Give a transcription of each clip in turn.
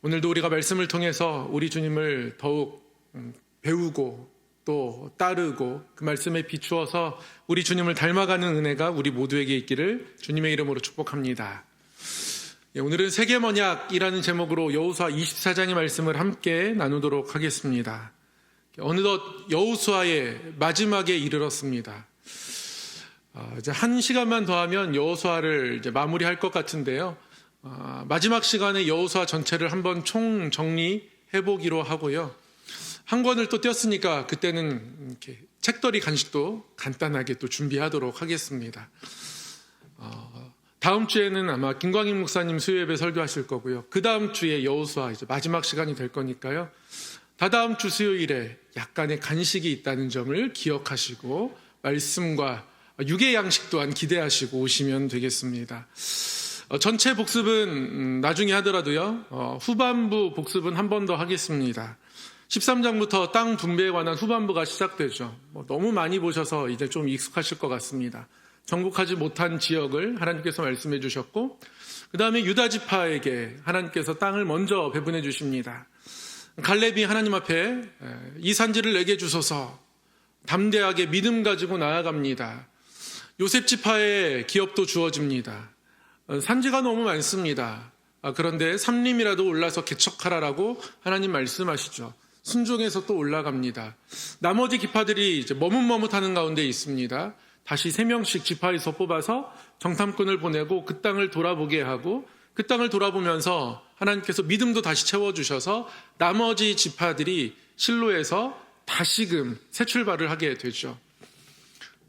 오늘도 우리가 말씀을 통해서 우리 주님을 더욱 배우고 또 따르고 그 말씀에 비추어서 우리 주님을 닮아가는 은혜가 우리 모두에게 있기를 주님의 이름으로 축복합니다. 오늘은 세계언약이라는 제목으로 여호수아 24장의 말씀을 함께 나누도록 하겠습니다. 어느덧 여호수아의 마지막에 이르렀습니다. 이제 한 시간만 더 하면 여호수아를 이제 마무리할 것 같은데요. 마지막 시간에 여호수아 전체를 한번 총 정리해 보기로 하고요. 한 권을 또 띄었으니까 그때는 이렇게 책더리 간식도 간단하게 또 준비하도록 하겠습니다. 다음 주에는 아마 김광인 목사님 수요예배 설교하실 거고요. 그 다음 주에 여호수아 이제 마지막 시간이 될 거니까요. 다다음 주 수요일에 약간의 간식이 있다는 점을 기억하시고 말씀과 육의 양식 또한 기대하시고 오시면 되겠습니다. 전체 복습은 나중에 하더라도요. 후반부 복습은 한 번 더 하겠습니다. 13장부터 땅 분배에 관한 후반부가 시작되죠. 너무 많이 보셔서 이제 좀 익숙하실 것 같습니다. 정복하지 못한 지역을 하나님께서 말씀해 주셨고 그 다음에 유다 지파에게 하나님께서 땅을 먼저 배분해 주십니다. 갈렙이 하나님 앞에 이 산지를 내게 주소서 담대하게 믿음 가지고 나아갑니다. 요셉 지파의 기업도 주어집니다. 산지가 너무 많습니다. 그런데 삼림이라도 올라서 개척하라라고 하나님 말씀하시죠. 순종해서 또 올라갑니다. 나머지 기파들이 이제 머뭇머뭇하는 가운데 있습니다. 다시 3명씩 지파에서 뽑아서 정탐꾼을 보내고 그 땅을 돌아보게 하고 그 땅을 돌아보면서 하나님께서 믿음도 다시 채워주셔서 나머지 지파들이 실로에서 다시금 새 출발을 하게 되죠.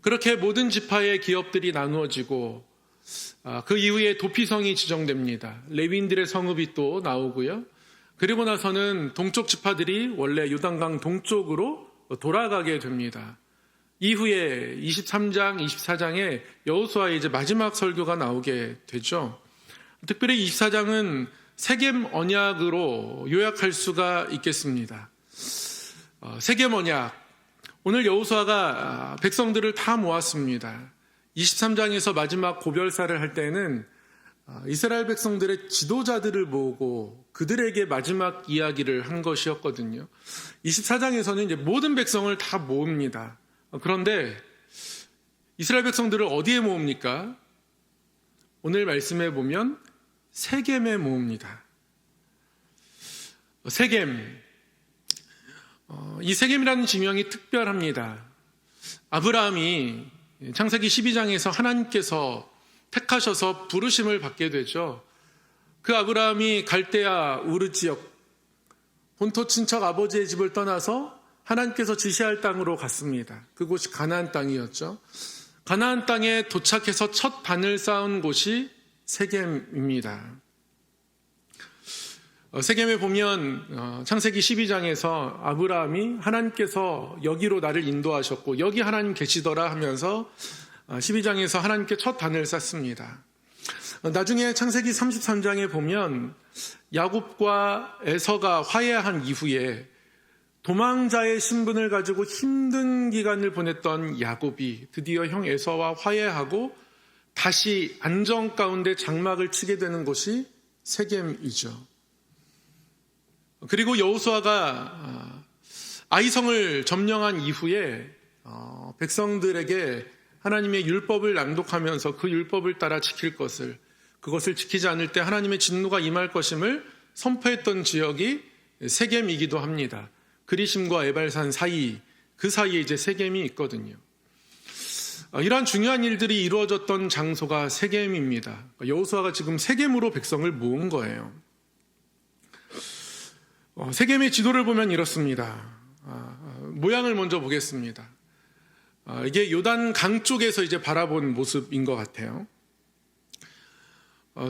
그렇게 모든 지파의 기업들이 나누어지고 그 이후에 도피성이 지정됩니다. 레위인들의 성읍이 또 나오고요. 그리고 나서는 동쪽 지파들이 원래 요단강 동쪽으로 돌아가게 됩니다. 이후에 23장, 24장에 여호수아의 이제 마지막 설교가 나오게 되죠. 특별히 24장은 세겜 언약으로 요약할 수가 있겠습니다. 세겜 언약. 오늘 여호수아가 백성들을 다 모았습니다. 23장에서 마지막 고별사를 할 때는 이스라엘 백성들의 지도자들을 모으고 그들에게 마지막 이야기를 한 것이었거든요. 24장에서는 이제 모든 백성을 다 모읍니다. 그런데 이스라엘 백성들을 어디에 모읍니까? 오늘 말씀에 보면 세겜에 모읍니다. 세겜. 이 세겜이라는 지명이 특별합니다. 아브라함이 창세기 12장에서 하나님께서 택하셔서 부르심을 받게 되죠. 그 아브라함이 갈대아 우르 지역 본토 친척 아버지의 집을 떠나서 하나님께서 지시할 땅으로 갔습니다. 그곳이 가나안 땅이었죠. 가나안 땅에 도착해서 첫 반을 쌓은 곳이 세겜입니다. 세겜에 보면 창세기 12장에서 아브라함이 하나님께서 여기로 나를 인도하셨고 여기 하나님 계시더라 하면서 12장에서 하나님께 첫 반을 쌓습니다. 나중에 창세기 33장에 보면 야곱과 에서가 화해한 이후에 도망자의 신분을 가지고 힘든 기간을 보냈던 야곱이 드디어 형 에서와 화해하고 다시 안정 가운데 장막을 치게 되는 곳이 세겜이죠. 그리고 여호수아가 아이성을 점령한 이후에 백성들에게 하나님의 율법을 낭독하면서 그 율법을 따라 지킬 것을, 그것을 지키지 않을 때 하나님의 진노가 임할 것임을 선포했던 지역이 세겜이기도 합니다. 그리심과 에발산 사이, 그 사이에 이제 세겜이 있거든요. 이러한 중요한 일들이 이루어졌던 장소가 세겜입니다. 여호수아가 지금 세겜으로 백성을 모은 거예요. 세겜의 지도를 보면 이렇습니다. 모양을 먼저 보겠습니다. 이게 요단 강 쪽에서 이제 바라본 모습인 것 같아요.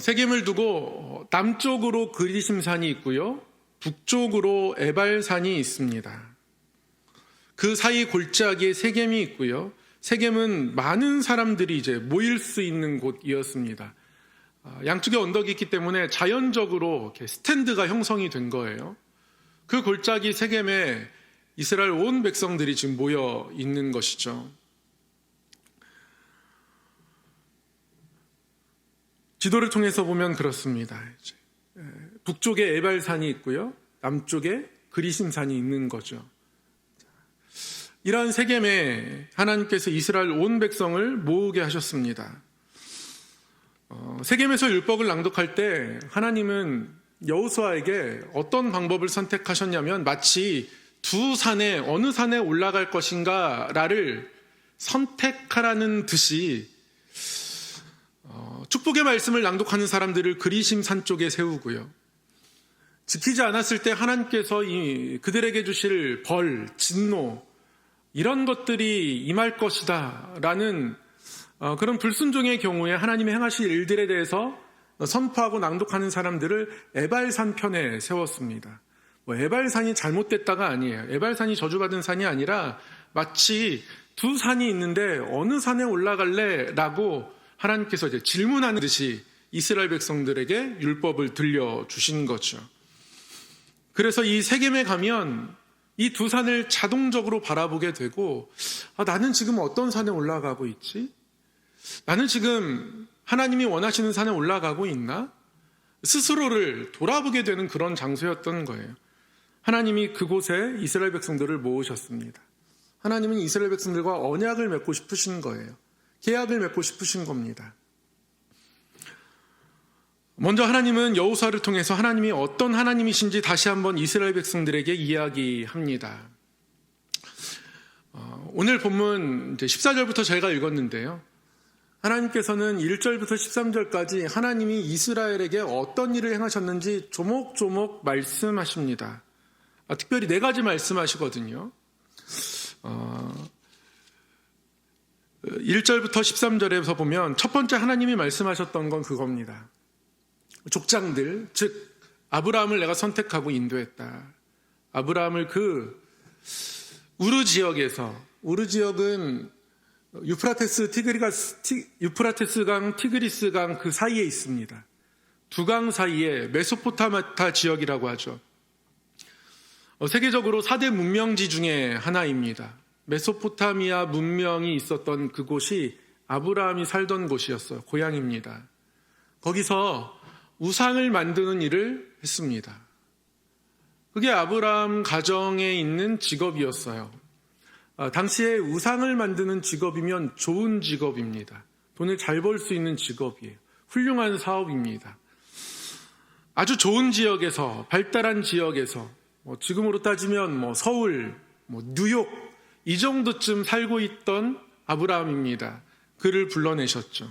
세겜을 두고 남쪽으로 그리심산이 있고요. 북쪽으로 에발산이 있습니다. 그 사이 골짜기에 세겜이 있고요. 세겜은 많은 사람들이 이제 모일 수 있는 곳이었습니다. 양쪽에 언덕이 있기 때문에 자연적으로 이렇게 스탠드가 형성이 된 거예요. 그 골짜기 세겜에 이스라엘 온 백성들이 지금 모여 있는 것이죠. 지도를 통해서 보면 그렇습니다. 북쪽에 에발산이 있고요. 남쪽에 그리심산이 있는 거죠. 이러한 세겜에 하나님께서 이스라엘 온 백성을 모으게 하셨습니다. 세겜에서 율법을 낭독할 때 하나님은 여호수아에게 어떤 방법을 선택하셨냐면 마치 두 산에 어느 산에 올라갈 것인가를 선택하라는 듯이 축복의 말씀을 낭독하는 사람들을 그리심 산 쪽에 세우고요. 지키지 않았을 때 하나님께서 그들에게 주실 벌, 진노 이런 것들이 임할 것이다 라는 그런 불순종의 경우에 하나님이 행하실 일들에 대해서 선포하고 낭독하는 사람들을 에발산 편에 세웠습니다. 에발산이 잘못됐다가 아니에요. 에발산이 저주받은 산이 아니라 마치 두 산이 있는데 어느 산에 올라갈래? 라고 하나님께서 이제 질문하는 듯이 이스라엘 백성들에게 율법을 들려주신 거죠. 그래서 이 세겜에 가면 이 두 산을 자동적으로 바라보게 되고 나는 지금 어떤 산에 올라가고 있지? 나는 지금 하나님이 원하시는 산에 올라가고 있나? 스스로를 돌아보게 되는 그런 장소였던 거예요. 하나님이 그곳에 이스라엘 백성들을 모으셨습니다. 하나님은 이스라엘 백성들과 언약을 맺고 싶으신 거예요. 계약을 맺고 싶으신 겁니다. 먼저 하나님은 여호수아를 통해서 하나님이 어떤 하나님이신지 다시 한번 이스라엘 백성들에게 이야기합니다. 오늘 본문 이제 14절부터 저희가 읽었는데요. 하나님께서는 1절부터 13절까지 하나님이 이스라엘에게 어떤 일을 행하셨는지 조목조목 말씀하십니다. 특별히 4가지 말씀하시거든요. 1절부터 13절에서 보면 첫 번째 하나님이 말씀하셨던 건 그겁니다. 족장들, 즉 아브라함을 내가 선택하고 인도했다. 아브라함을 그 우르 지역에서, 우르 지역은 유프라테스강, 티그리스강 그 사이에 있습니다. 두 강 사이에 메소포타미아 지역이라고 하죠. 세계적으로 4대 문명지 중에 하나입니다. 메소포타미아 문명이 있었던 그곳이 아브라함이 살던 곳이었어요. 고향입니다. 거기서 우상을 만드는 일을 했습니다. 그게 아브라함 가정에 있는 직업이었어요. 당시에 우상을 만드는 직업이면 좋은 직업입니다. 돈을 잘 벌 수 있는 직업이에요. 훌륭한 사업입니다. 아주 좋은 지역에서, 발달한 지역에서, 지금으로 따지면 서울, 뉴욕 이 정도쯤 살고 있던 아브라함입니다. 그를 불러내셨죠.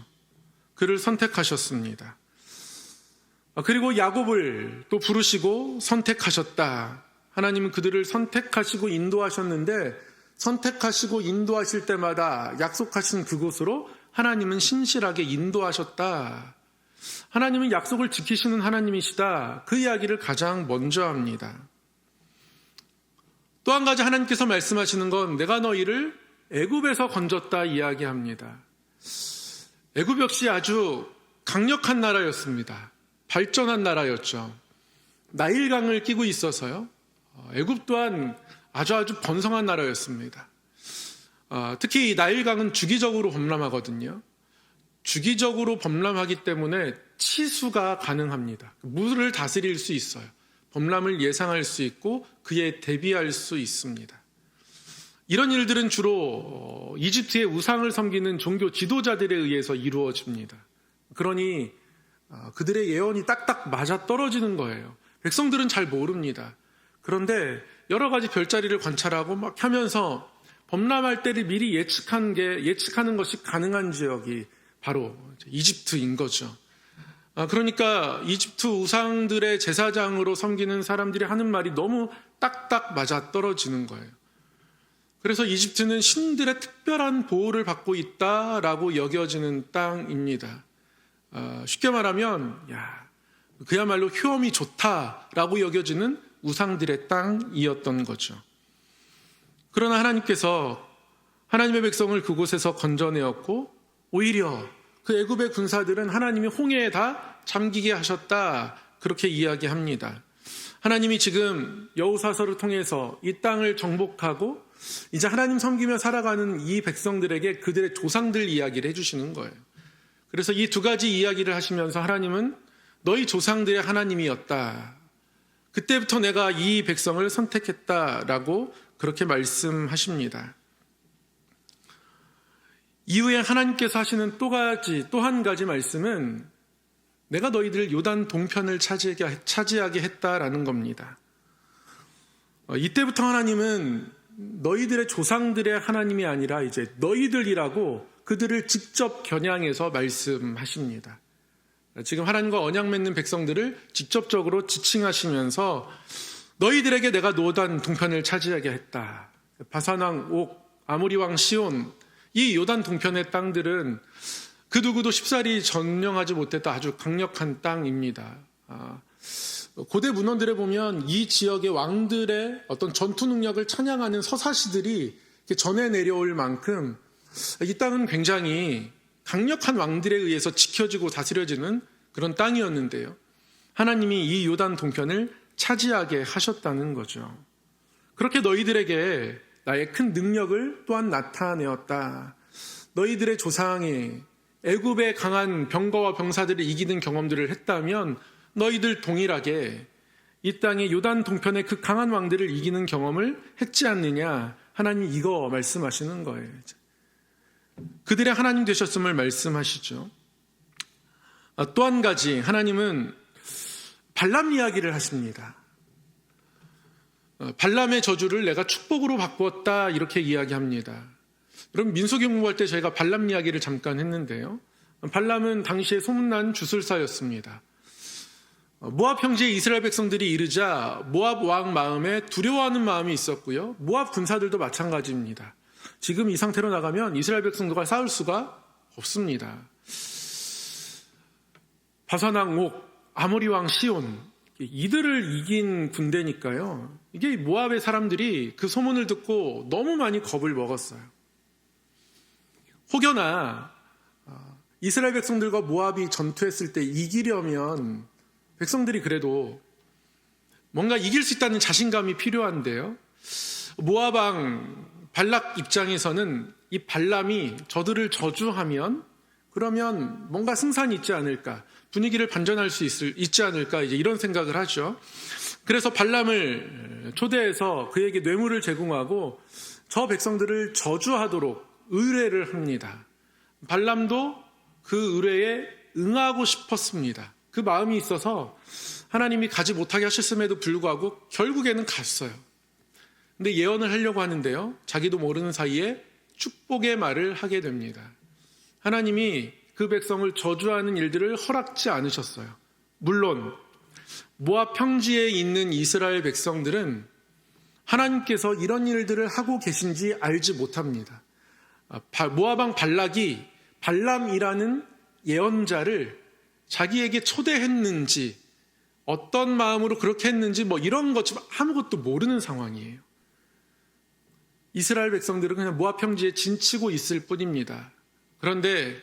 그를 선택하셨습니다. 그리고 야곱을 또 부르시고 선택하셨다. 하나님은 그들을 선택하시고 인도하셨는데 선택하시고 인도하실 때마다 약속하신 그곳으로 하나님은 신실하게 인도하셨다. 하나님은 약속을 지키시는 하나님이시다. 그 이야기를 가장 먼저 합니다. 또 한 가지 하나님께서 말씀하시는 건 내가 너희를 애굽에서 건졌다 이야기합니다. 애굽 역시 아주 강력한 나라였습니다. 발전한 나라였죠. 나일강을 끼고 있어서요. 애굽 또한 아주 번성한 나라였습니다. 특히 이 나일강은 주기적으로 범람하거든요. 주기적으로 범람하기 때문에 치수가 가능합니다. 물을 다스릴 수 있어요. 범람을 예상할 수 있고 그에 대비할 수 있습니다. 이런 일들은 주로 이집트의 우상을 섬기는 종교 지도자들에 의해서 이루어집니다. 그러니 그들의 예언이 딱딱 맞아 떨어지는 거예요. 백성들은 잘 모릅니다. 그런데 여러 가지 별자리를 관찰하고 막 하면서 범람할 때를 미리 예측하는 것이 가능한 지역이 바로 이집트인 거죠. 그러니까 이집트 우상들의 제사장으로 섬기는 사람들이 하는 말이 너무 딱딱 맞아 떨어지는 거예요. 그래서 이집트는 신들의 특별한 보호를 받고 있다라고 여겨지는 땅입니다. 쉽게 말하면 그야말로 효험이 좋다라고 여겨지는 우상들의 땅이었던 거죠. 그러나 하나님께서 하나님의 백성을 그곳에서 건져내었고 오히려 그 애굽의 군사들은 하나님이 홍해에 다 잠기게 하셨다 그렇게 이야기합니다. 하나님이 지금 여호수아서를 통해서 이 땅을 정복하고 이제 하나님 섬기며 살아가는 이 백성들에게 그들의 조상들 이야기를 해주시는 거예요. 그래서 이 2가지 이야기를 하시면서 하나님은 너희 조상들의 하나님이었다. 그때부터 내가 이 백성을 선택했다라고 그렇게 말씀하십니다. 이후에 하나님께서 하시는 또 한 가지 말씀은 내가 너희들 요단 동편을 차지하게 했다라는 겁니다. 이때부터 하나님은 너희들의 조상들의 하나님이 아니라 이제 너희들이라고 그들을 직접 겨냥해서 말씀하십니다. 지금 하나님과 언약 맺는 백성들을 직접적으로 지칭하시면서 너희들에게 내가 요단 동편을 차지하게 했다. 바산왕 옥, 아모리왕 시온, 이 요단 동편의 땅들은 그 누구도 쉽사리 점령하지 못했던 아주 강력한 땅입니다. 고대 문헌들에 보면 이 지역의 왕들의 어떤 전투 능력을 찬양하는 서사시들이 전해 내려올 만큼 이 땅은 굉장히 강력한 왕들에 의해서 지켜지고 다스려지는 그런 땅이었는데요. 하나님이 이 요단 동편을 차지하게 하셨다는 거죠. 그렇게 너희들에게 나의 큰 능력을 또한 나타내었다. 너희들의 조상이 애굽의 강한 병거와 병사들을 이기는 경험들을 했다면 너희들 동일하게 이 땅의 요단 동편의 그 강한 왕들을 이기는 경험을 했지 않느냐. 하나님 이거 말씀하시는 거예요. 그들의 하나님 되셨음을 말씀하시죠. 또 한 가지 하나님은 발람 이야기를 하십니다. 발람의 저주를 내가 축복으로 바꾸었다 이렇게 이야기합니다. 그럼 민수기 공부할 때 저희가 발람 이야기를 잠깐 했는데요. 발람은 당시에 소문난 주술사였습니다. 모압 형제의 이스라엘 백성들이 이르자 모압 왕 마음에 두려워하는 마음이 있었고요. 모압 군사들도 마찬가지입니다. 지금 이 상태로 나가면 이스라엘 백성들과 싸울 수가 없습니다. 바산왕 옥, 아모리 왕 시온, 이들을 이긴 군대니까요. 이게 모압의 사람들이 그 소문을 듣고 너무 많이 겁을 먹었어요. 혹여나 이스라엘 백성들과 모압이 전투했을 때 이기려면 백성들이 그래도 뭔가 이길 수 있다는 자신감이 필요한데요. 모압 왕 발락 입장에서는 이 발람이 저들을 저주하면 그러면 뭔가 승산이 있지 않을까, 분위기를 반전할 수 있지 않을까 이제 이런 생각을 하죠. 그래서 발람을 초대해서 그에게 뇌물을 제공하고 저 백성들을 저주하도록 의뢰를 합니다. 발람도 그 의뢰에 응하고 싶었습니다. 그 마음이 있어서 하나님이 가지 못하게 하셨음에도 불구하고 결국에는 갔어요. 근데 예언을 하려고 하는데요. 자기도 모르는 사이에 축복의 말을 하게 됩니다. 하나님이 그 백성을 저주하는 일들을 허락지 않으셨어요. 물론 모압 평지에 있는 이스라엘 백성들은 하나님께서 이런 일들을 하고 계신지 알지 못합니다. 모압 왕 발락이 발람이라는 예언자를 자기에게 초대했는지 어떤 마음으로 그렇게 했는지 이런 것 좀 아무것도 모르는 상황이에요. 이스라엘 백성들은 그냥 모압 평지에 진치고 있을 뿐입니다. 그런데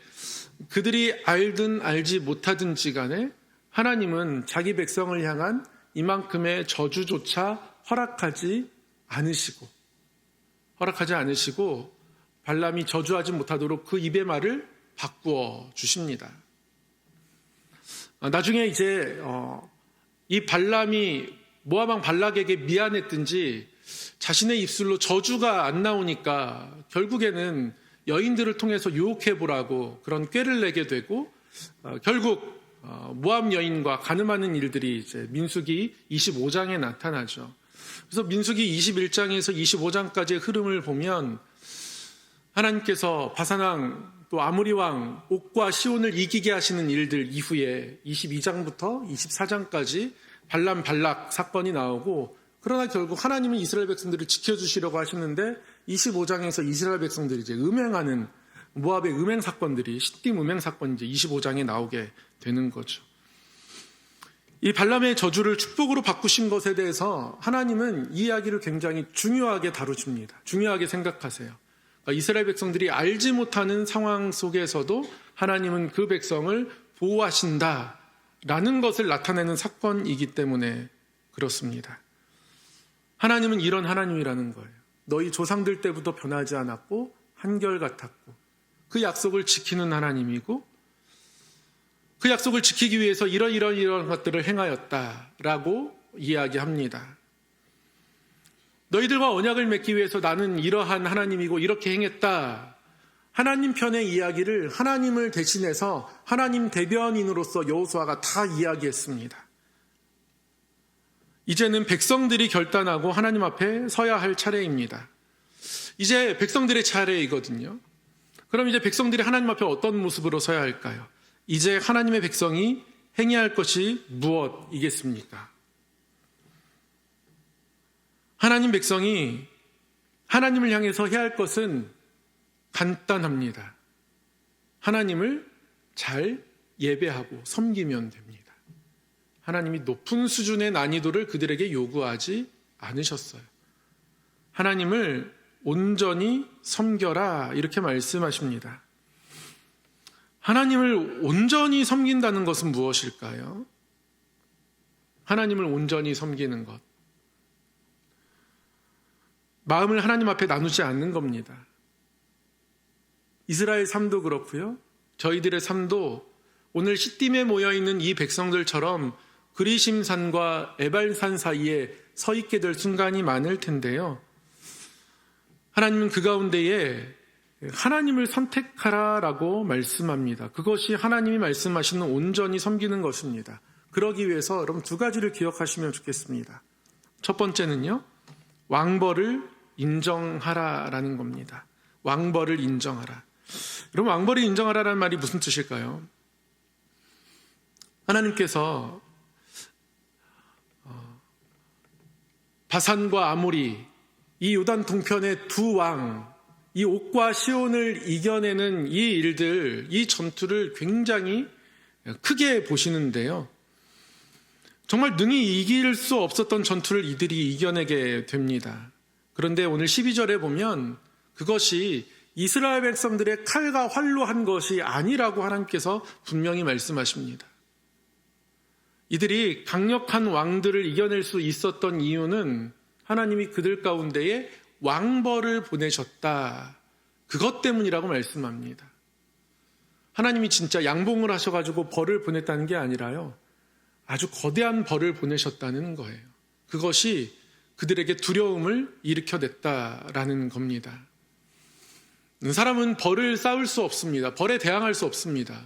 그들이 알든 알지 못하든지 간에 하나님은 자기 백성을 향한 이만큼의 저주조차 허락하지 않으시고 발람이 저주하지 못하도록 그 입의 말을 바꾸어 주십니다. 나중에 이제 이 발람이 모압 왕 발락에게 미안했든지 자신의 입술로 저주가 안 나오니까 결국에는 여인들을 통해서 유혹해보라고 그런 꾀를 내게 되고 결국 모압 여인과 간음하는 일들이 이제 민수기 25장에 나타나죠. 그래서 민수기 21장에서 25장까지의 흐름을 보면 하나님께서 바산왕 또 아모리 왕 옥과 시온을 이기게 하시는 일들 이후에 22장부터 24장까지 발람 발락 사건이 나오고, 그러나 결국 하나님은 이스라엘 백성들을 지켜주시려고 하시는데 25장에서 이스라엘 백성들이 이제 음행하는 모압의 음행 사건들이 시딤 음행 사건이 이제 25장에 나오게 되는 거죠. 이 발람의 저주를 축복으로 바꾸신 것에 대해서 하나님은 이 이야기를 굉장히 중요하게 다루십니다. 중요하게 생각하세요. 그러니까 이스라엘 백성들이 알지 못하는 상황 속에서도 하나님은 그 백성을 보호하신다라는 것을 나타내는 사건이기 때문에 그렇습니다. 하나님은 이런 하나님이라는 거예요. 너희 조상들 때부터 변하지 않았고 한결같았고 그 약속을 지키는 하나님이고, 그 약속을 지키기 위해서 이런 것들을 행하였다라고 이야기합니다. 너희들과 언약을 맺기 위해서 나는 이러한 하나님이고 이렇게 행했다. 하나님 편의 이야기를 하나님을 대신해서 하나님 대변인으로서 여호수아가 다 이야기했습니다. 이제는 백성들이 결단하고 하나님 앞에 서야 할 차례입니다. 이제 백성들의 차례이거든요. 그럼 이제 백성들이 하나님 앞에 어떤 모습으로 서야 할까요? 이제 하나님의 백성이 행해야 할 것이 무엇이겠습니까? 하나님 백성이 하나님을 향해서 해야 할 것은 간단합니다. 하나님을 잘 예배하고 섬기면 됩니다. 하나님이 높은 수준의 난이도를 그들에게 요구하지 않으셨어요. 하나님을 온전히 섬겨라 이렇게 말씀하십니다. 하나님을 온전히 섬긴다는 것은 무엇일까요? 하나님을 온전히 섬기는 것. 마음을 하나님 앞에 나누지 않는 겁니다. 이스라엘 삶도 그렇고요. 저희들의 삶도 오늘 시딤에 모여있는 이 백성들처럼 그리심산과 에발산 사이에 서 있게 될 순간이 많을 텐데요. 하나님은 그 가운데에 하나님을 선택하라라고 말씀합니다. 그것이 하나님이 말씀하시는 온전히 섬기는 것입니다. 그러기 위해서 여러분 두 가지를 기억하시면 좋겠습니다. 첫 번째는요. 왕벌을 인정하라라는 겁니다. 왕벌을 인정하라. 여러분 왕벌을 인정하라라는 말이 무슨 뜻일까요? 하나님께서 바산과 아모리 이 요단 동편의 두 왕, 이 옥과 시온을 이겨내는 이 일들, 이 전투를 굉장히 크게 보시는데요. 정말 능히 이길 수 없었던 전투를 이들이 이겨내게 됩니다. 그런데 오늘 12절에 보면 그것이 이스라엘 백성들의 칼과 활로 한 것이 아니라고 하나님께서 분명히 말씀하십니다. 이들이 강력한 왕들을 이겨낼 수 있었던 이유는 하나님이 그들 가운데에 왕벌을 보내셨다. 그것 때문이라고 말씀합니다. 하나님이 진짜 양봉을 하셔가지고 벌을 보냈다는 게 아니라요. 아주 거대한 벌을 보내셨다는 거예요. 그것이 그들에게 두려움을 일으켜냈다라는 겁니다. 사람은 벌을 쌓을 수 없습니다. 벌에 대항할 수 없습니다.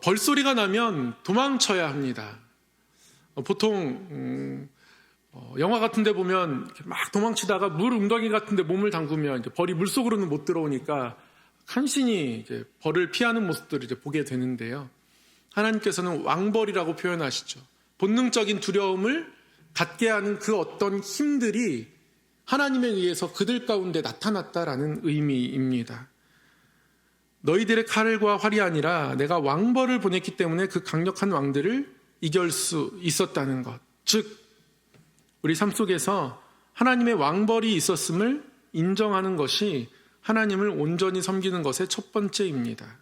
벌소리가 나면 도망쳐야 합니다. 보통 영화 같은 데 보면 막 도망치다가 물 웅덩이 같은 데 몸을 담그면 이제 벌이 물속으로는 못 들어오니까 간신히 이제 벌을 피하는 모습들을 이제 보게 되는데요. 하나님께서는 왕벌이라고 표현하시죠. 본능적인 두려움을 갖게 하는 그 어떤 힘들이 하나님에 의해서 그들 가운데 나타났다라는 의미입니다. 너희들의 칼과 활이 아니라 내가 왕벌을 보냈기 때문에 그 강력한 왕들을 이길 수 있었다는 것. 즉 우리 삶 속에서 하나님의 왕벌이 있었음을 인정하는 것이 하나님을 온전히 섬기는 것의 첫 번째입니다.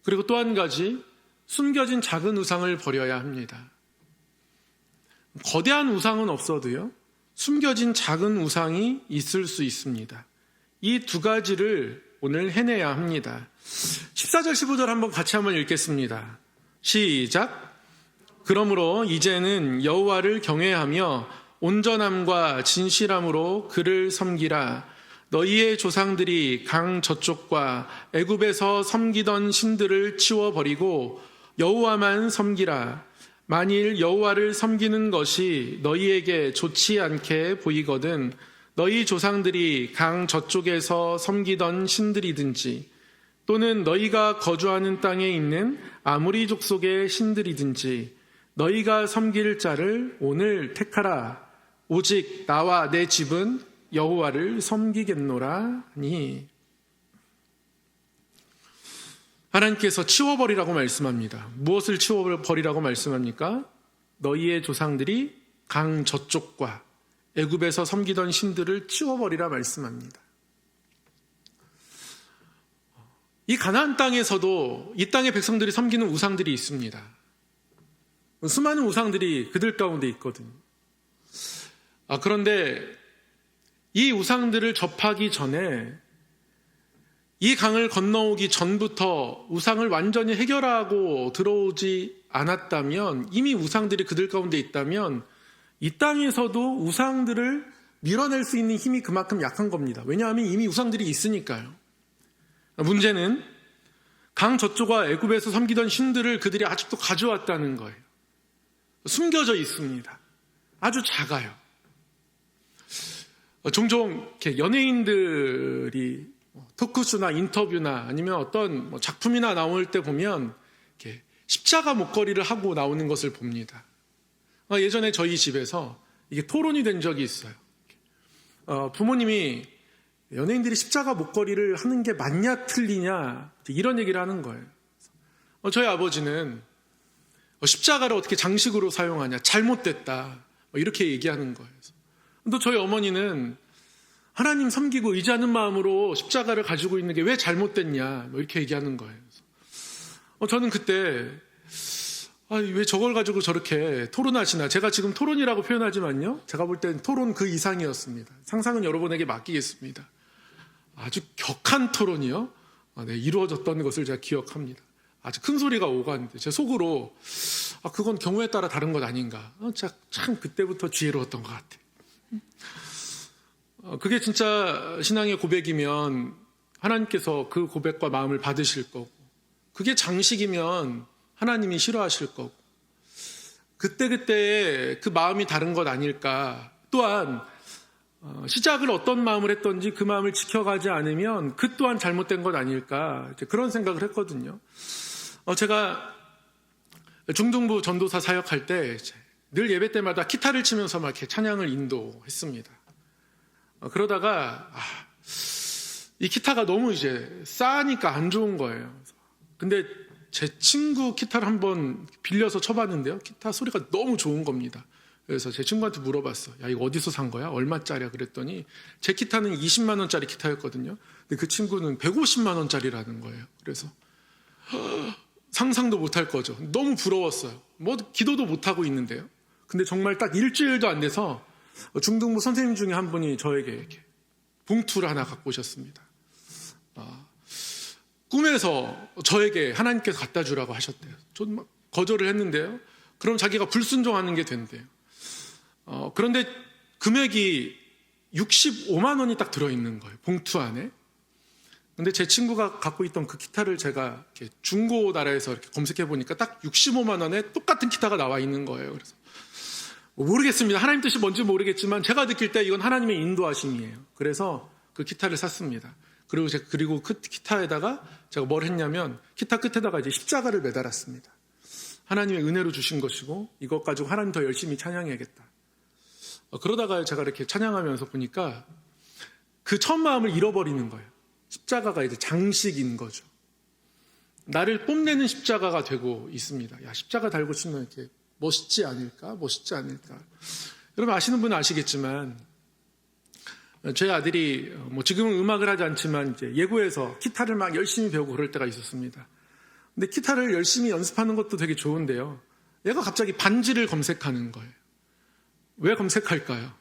그리고 또 한 가지 숨겨진 작은 우상을 버려야 합니다. 거대한 우상은 없어도요. 숨겨진 작은 우상이 있을 수 있습니다. 이 두 가지를 오늘 해내야 합니다. 14절 15절 한번 읽겠습니다. 시작. 그러므로 이제는 여호와를 경외하며 온전함과 진실함으로 그를 섬기라. 너희의 조상들이 강 저쪽과 애굽에서 섬기던 신들을 치워버리고 여호와만 섬기라. 만일 여호와를 섬기는 것이 너희에게 좋지 않게 보이거든 너희 조상들이 강 저쪽에서 섬기던 신들이든지 또는 너희가 거주하는 땅에 있는 아무리 족속의 신들이든지 너희가 섬길 자를 오늘 택하라. 오직 나와 내 집은 여호와를 섬기겠노라 하니. 하나님께서 치워버리라고 말씀합니다. 무엇을 치워버리라고 말씀합니까? 너희의 조상들이 강 저쪽과 애굽에서 섬기던 신들을 치워버리라 말씀합니다. 이 가나안 땅에서도 이 땅의 백성들이 섬기는 우상들이 있습니다. 수많은 우상들이 그들 가운데 있거든요. 그런데 이 우상들을 접하기 전에 이 강을 건너오기 전부터 우상을 완전히 해결하고 들어오지 않았다면, 이미 우상들이 그들 가운데 있다면 이 땅에서도 우상들을 밀어낼 수 있는 힘이 그만큼 약한 겁니다. 왜냐하면 이미 우상들이 있으니까요. 문제는 강 저쪽과 애굽에서 섬기던 신들을 그들이 아직도 가져왔다는 거예요. 숨겨져 있습니다. 아주 작아요. 종종 이렇게 연예인들이 토크쇼나 인터뷰나 아니면 어떤 작품이나 나올 때 보면 이렇게 십자가 목걸이를 하고 나오는 것을 봅니다. 예전에 저희 집에서 이게 토론이 된 적이 있어요. 부모님이 연예인들이 십자가 목걸이를 하는 게 맞냐 틀리냐 이런 얘기를 하는 거예요. 저희 아버지는 십자가를 어떻게 장식으로 사용하냐, 잘못됐다 이렇게 얘기하는 거예요. 또 저희 어머니는 하나님 섬기고 의지하는 마음으로 십자가를 가지고 있는 게 왜 잘못됐냐 이렇게 얘기하는 거예요. 저는 그때 왜 저걸 가지고 저렇게 토론하시나. 제가 지금 토론이라고 표현하지만요, 제가 볼 땐 토론 그 이상이었습니다. 상상은 여러분에게 맡기겠습니다. 아주 격한 토론이요, 이루어졌던 것을 제가 기억합니다. 아주 큰 소리가 오갔는데 제 속으로 그건 경우에 따라 다른 것 아닌가. 참 그때부터 지혜로웠던 것 같아요. 그게 진짜 신앙의 고백이면 하나님께서 그 고백과 마음을 받으실 거고, 그게 장식이면 하나님이 싫어하실 거고, 그때그때 그 마음이 다른 것 아닐까. 또한 시작을 어떤 마음을 했던지 그 마음을 지켜가지 않으면 그 또한 잘못된 것 아닐까, 그런 생각을 했거든요. 제가 중등부 전도사 사역할 때 늘 예배 때마다 기타를 치면서 막 이렇게 찬양을 인도했습니다. 그러다가 이 기타가 너무 이제 싸니까 안 좋은 거예요. 근데 제 친구 기타를 한번 빌려서 쳐봤는데요, 기타 소리가 너무 좋은 겁니다. 그래서 제 친구한테 물어봤어. 야, 이거 어디서 산 거야? 얼마짜리야? 그랬더니 제 기타는 20만 원짜리 기타였거든요. 근데 그 친구는 150만 원짜리라는 거예요. 그래서 상상도 못할 거죠. 너무 부러웠어요. 기도도 못하고 있는데요. 근데 정말 딱 일주일도 안 돼서 중등부 선생님 중에 한 분이 저에게 이렇게 봉투를 하나 갖고 오셨습니다. 꿈에서 저에게 하나님께서 갖다 주라고 하셨대요. 저는 막 거절을 했는데요. 그럼 자기가 불순종하는 게 된대요. 그런데 금액이 65만 원이 딱 들어있는 거예요, 봉투 안에. 근데 제 친구가 갖고 있던 그 기타를 제가 이렇게 중고 나라에서 이렇게 검색해 보니까 딱 65만 원에 똑같은 기타가 나와 있는 거예요. 그래서 모르겠습니다. 하나님 뜻이 뭔지 모르겠지만 제가 느낄 때 이건 하나님의 인도하심이에요. 그래서 그 기타를 샀습니다. 그리고 그 기타에다가 제가 뭘 했냐면 기타 끝에다가 이제 십자가를 매달았습니다. 하나님의 은혜로 주신 것이고 이것 가지고 하나님 더 열심히 찬양해야겠다. 그러다가 제가 이렇게 찬양하면서 보니까 그 첫 마음을 잃어버리는 거예요. 십자가가 이제 장식인 거죠. 나를 뽐내는 십자가가 되고 있습니다. 야, 십자가 달고 치면 이렇게 멋있지 않을까? 여러분 아시는 분은 아시겠지만 저희 아들이 지금은 음악을 하지 않지만 이제 예고에서 기타를 막 열심히 배우고 그럴 때가 있었습니다. 근데 기타를 열심히 연습하는 것도 되게 좋은데요, 얘가 갑자기 반지를 검색하는 거예요. 왜 검색할까요?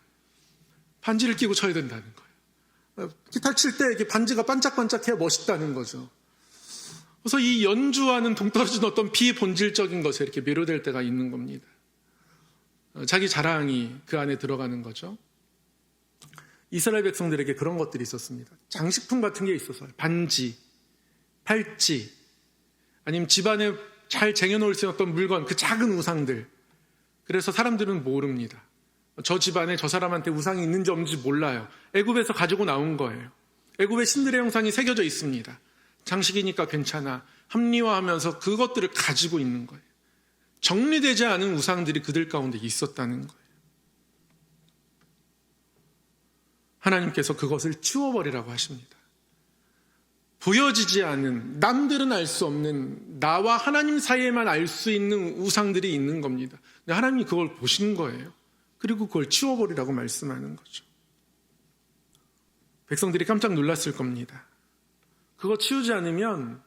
반지를 끼고 쳐야 된다는 거예요. 기타 칠 때 이렇게 반지가 반짝반짝해야 멋있다는 거죠. 그래서 이 연주와는 동떨어진 어떤 비본질적인 것에 이렇게 매료될 때가 있는 겁니다. 자기 자랑이 그 안에 들어가는 거죠. 이스라엘 백성들에게 그런 것들이 있었습니다. 장식품 같은 게 있었어요. 반지, 팔찌, 아니면 집안에 잘 쟁여놓을 수 있는 어떤 물건, 그 작은 우상들. 그래서 사람들은 모릅니다. 저 집안에 저 사람한테 우상이 있는지 없는지 몰라요. 애굽에서 가지고 나온 거예요. 애굽의 신들의 형상이 새겨져 있습니다. 장식이니까 괜찮아, 합리화하면서 그것들을 가지고 있는 거예요. 정리되지 않은 우상들이 그들 가운데 있었다는 거예요. 하나님께서 그것을 치워버리라고 하십니다. 보여지지 않은, 남들은 알 수 없는, 나와 하나님 사이에만 알 수 있는 우상들이 있는 겁니다. 근데 하나님이 그걸 보신 거예요. 그리고 그걸 치워버리라고 말씀하는 거죠. 백성들이 깜짝 놀랐을 겁니다. 그거 치우지 않으면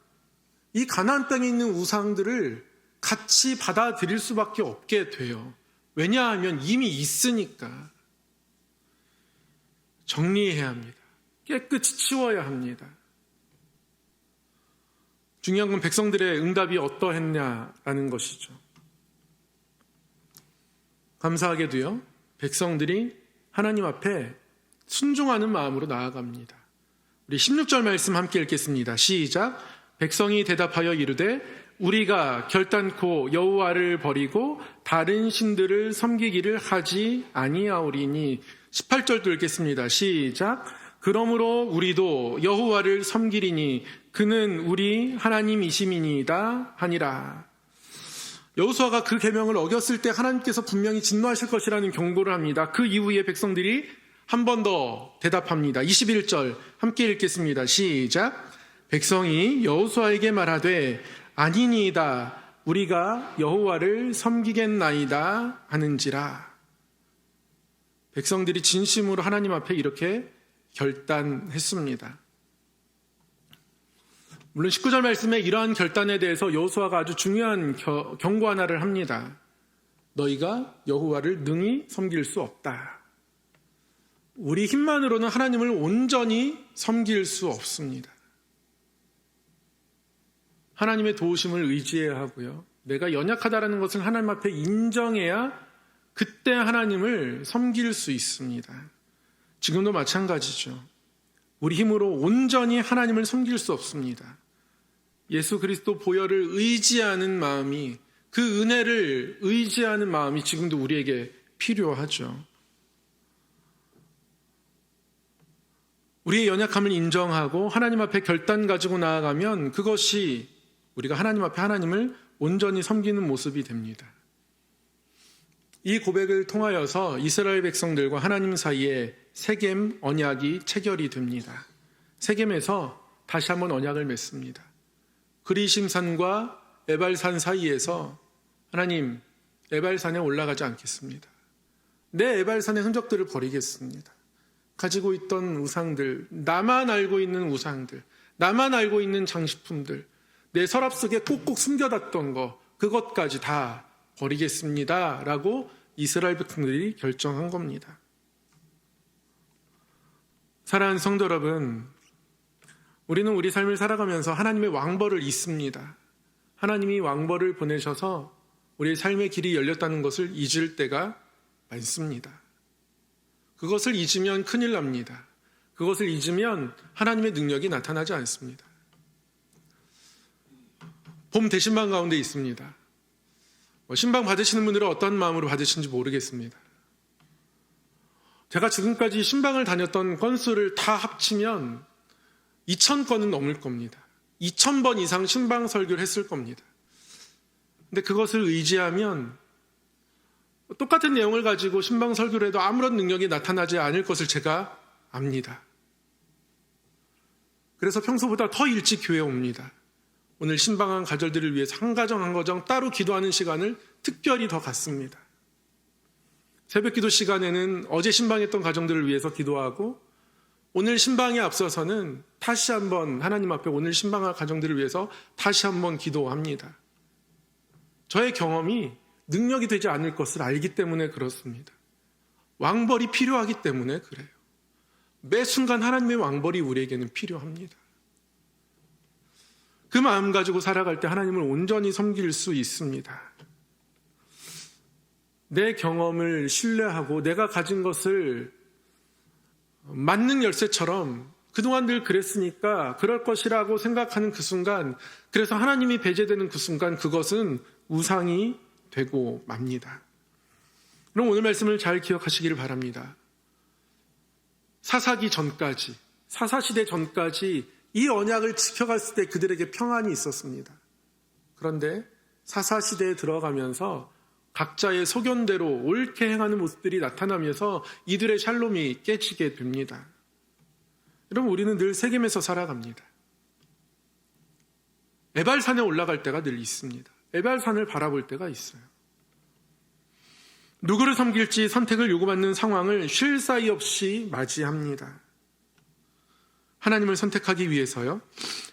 이 가나안 땅에 있는 우상들을 같이 받아들일 수밖에 없게 돼요. 왜냐하면 이미 있으니까. 정리해야 합니다. 깨끗이 치워야 합니다. 중요한 건 백성들의 응답이 어떠했냐라는 것이죠. 감사하게도요, 백성들이 하나님 앞에 순종하는 마음으로 나아갑니다. 우리 16절 말씀 함께 읽겠습니다. 시작. 백성이 대답하여 이르되 우리가 결단코 여호와를 버리고 다른 신들을 섬기기를 하지 아니하오리니. 18절도 읽겠습니다. 시작. 그러므로 우리도 여호와를 섬기리니 그는 우리 하나님이심이니이다 하니라. 여호수아가 그 계명을 어겼을 때 하나님께서 분명히 진노하실 것이라는 경고를 합니다. 그 이후에 백성들이 한 번 더 대답합니다. 21절 함께 읽겠습니다. 시작. 백성이 여호수아에게 말하되 아니니이다 우리가 여호와를 섬기겠나이다 하는지라. 백성들이 진심으로 하나님 앞에 이렇게 결단했습니다. 물론 19절 말씀에 이러한 결단에 대해서 여호수아가 아주 중요한 경고 하나를 합니다. 너희가 여호와를 능히 섬길 수 없다. 우리 힘만으로는 하나님을 온전히 섬길 수 없습니다. 하나님의 도우심을 의지해야 하고요. 내가 연약하다라는 것을 하나님 앞에 인정해야 그때 하나님을 섬길 수 있습니다. 지금도 마찬가지죠. 우리 힘으로 온전히 하나님을 섬길 수 없습니다. 예수 그리스도 보혈을 의지하는 마음이, 그 은혜를 의지하는 마음이 지금도 우리에게 필요하죠. 우리의 연약함을 인정하고 하나님 앞에 결단 가지고 나아가면 그것이 우리가 하나님 앞에 하나님을 온전히 섬기는 모습이 됩니다. 이 고백을 통하여서 이스라엘 백성들과 하나님 사이에 세겜 언약이 체결이 됩니다. 세겜에서 다시 한번 언약을 맺습니다. 그리심산과 에발산 사이에서 하나님, 에발산에 올라가지 않겠습니다. 내 에발산의 흔적들을 버리겠습니다. 가지고 있던 우상들, 나만 알고 있는 우상들, 나만 알고 있는 장식품들, 내 서랍 속에 꼭꼭 숨겨놨던 거, 그것까지 다 버리겠습니다 라고 이스라엘 백성들이 결정한 겁니다. 사랑하는 성도 여러분, 우리는 우리 삶을 살아가면서 하나님의 왕벌을 잊습니다. 하나님이 왕벌을 보내셔서 우리의 삶의 길이 열렸다는 것을 잊을 때가 많습니다. 그것을 잊으면 큰일 납니다. 그것을 잊으면 하나님의 능력이 나타나지 않습니다. 봄 대신방 가운데 있습니다. 신방 받으시는 분들은 어떤 마음으로 받으시는지 모르겠습니다. 제가 지금까지 신방을 다녔던 건수를 다 합치면 2,000건은 넘을 겁니다. 2,000번 이상 신방 설교를 했을 겁니다. 근데 그것을 의지하면 똑같은 내용을 가지고 신방 설교를 해도 아무런 능력이 나타나지 않을 것을 제가 압니다. 그래서 평소보다 더 일찍 교회에 옵니다. 오늘 신방한 가정들을 위해서 한 가정 한 가정 따로 기도하는 시간을 특별히 더 갖습니다. 새벽 기도 시간에는 어제 신방했던 가정들을 위해서 기도하고, 오늘 신방에 앞서서는 다시 한번 하나님 앞에 오늘 신방할 가정들을 위해서 다시 한번 기도합니다. 저의 경험이 능력이 되지 않을 것을 알기 때문에 그렇습니다. 왕벌이 필요하기 때문에 그래요. 매 순간 하나님의 왕벌이 우리에게는 필요합니다. 그 마음 가지고 살아갈 때 하나님을 온전히 섬길 수 있습니다. 내 경험을 신뢰하고 내가 가진 것을 맞는 열쇠처럼 그동안 늘 그랬으니까 그럴 것이라고 생각하는 그 순간, 그래서 하나님이 배제되는 그 순간 그것은 우상이 되고 맙니다. 그럼 오늘 말씀을 잘 기억하시기를 바랍니다. 사사기 전까지, 사사시대 전까지 이 언약을 지켜갔을 때 그들에게 평안이 있었습니다. 그런데 사사시대에 들어가면서 각자의 소견대로 옳게 행하는 모습들이 나타나면서 이들의 샬롬이 깨지게 됩니다. 여러분, 우리는 늘 세겜에서 살아갑니다. 에발산에 올라갈 때가 늘 있습니다. 에발산을 바라볼 때가 있어요. 누구를 섬길지 선택을 요구받는 상황을 쉴 사이 없이 맞이합니다. 하나님을 선택하기 위해서요,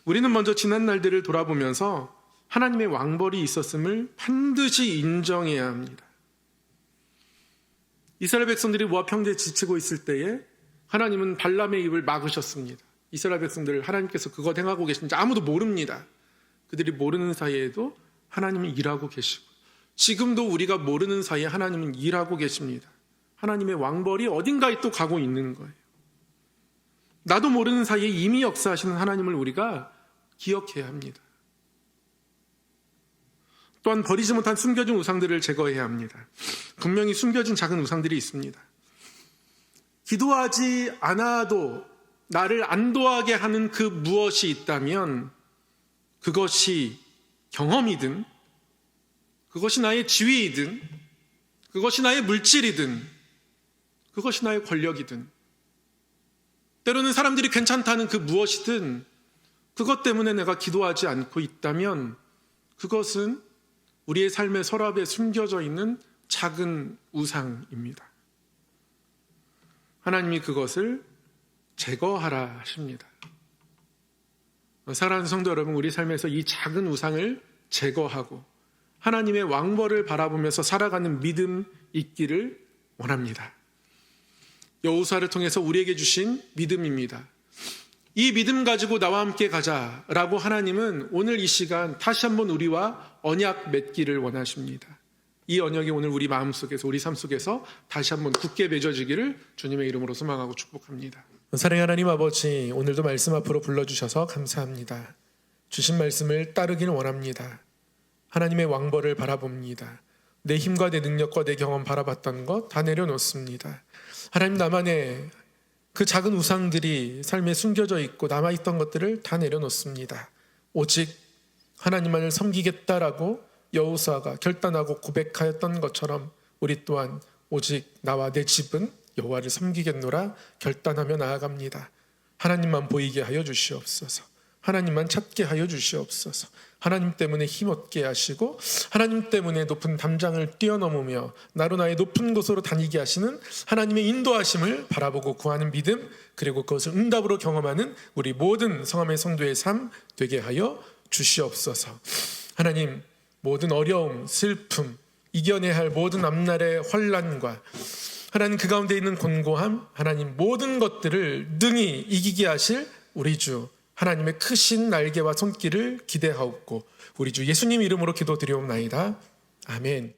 우리는 먼저 지난 날들을 돌아보면서 하나님의 왕벌이 있었음을 반드시 인정해야 합니다. 이스라엘 백성들이 모압 형제에 지치고 있을 때에 하나님은 발람의 입을 막으셨습니다. 이스라엘 백성들을 하나님께서 그것 행하고 계신지 아무도 모릅니다. 그들이 모르는 사이에도 하나님은 일하고 계시고, 지금도 우리가 모르는 사이에 하나님은 일하고 계십니다. 하나님의 왕벌이 어딘가에 또 가고 있는 거예요. 나도 모르는 사이에 이미 역사하시는 하나님을 우리가 기억해야 합니다. 또한 버리지 못한 숨겨진 우상들을 제거해야 합니다. 분명히 숨겨진 작은 우상들이 있습니다. 기도하지 않아도 나를 안도하게 하는 그 무엇이 있다면, 그것이 경험이든, 그것이 나의 지위이든, 그것이 나의 물질이든, 그것이 나의 권력이든, 때로는 사람들이 괜찮다는 그 무엇이든 그것 때문에 내가 기도하지 않고 있다면 그것은 우리의 삶의 서랍에 숨겨져 있는 작은 우상입니다. 하나님이 그것을 제거하라 하십니다. 사랑하는 성도 여러분, 우리 삶에서 이 작은 우상을 제거하고 하나님의 왕벌을 바라보면서 살아가는 믿음 있기를 원합니다. 여호수아를 통해서 우리에게 주신 믿음입니다. 이 믿음 가지고 나와 함께 가자라고 하나님은 오늘 이 시간 다시 한번 우리와 언약 맺기를 원하십니다. 이 언약이 오늘 우리 마음속에서, 우리 삶 속에서 다시 한번 굳게 맺어지기를 주님의 이름으로 소망하고 축복합니다. 사랑의 하나님 아버지, 오늘도 말씀 앞으로 불러주셔서 감사합니다. 주신 말씀을 따르기를 원합니다. 하나님의 왕벌을 바라봅니다. 내 힘과 내 능력과 내 경험 바라봤던 것 다 내려놓습니다. 하나님, 나만의 그 작은 우상들이 삶에 숨겨져 있고 남아있던 것들을 다 내려놓습니다. 오직 하나님만을 섬기겠다라고 여호수아가 결단하고 고백하였던 것처럼 우리 또한 오직 나와 내 집은 여호와를 섬기겠노라 결단하며 나아갑니다. 하나님만 보이게 하여 주시옵소서. 하나님만 찾게 하여 주시옵소서. 하나님 때문에 힘 얻게 하시고 하나님 때문에 높은 담장을 뛰어넘으며 나로 나의 높은 곳으로 다니게 하시는 하나님의 인도하심을 바라보고 구하는 믿음, 그리고 그것을 응답으로 경험하는 우리 모든 성함의 성도의 삶 되게 하여 주시옵소서. 하나님, 모든 어려움, 슬픔, 이겨내야 할 모든 앞날의 환난과 하나님 그 가운데 있는 곤고함, 하나님 모든 것들을 능히 이기게 하실 우리 주 하나님의 크신 날개와 손길을 기대하옵고 우리 주 예수님 이름으로 기도드리옵나이다. 아멘.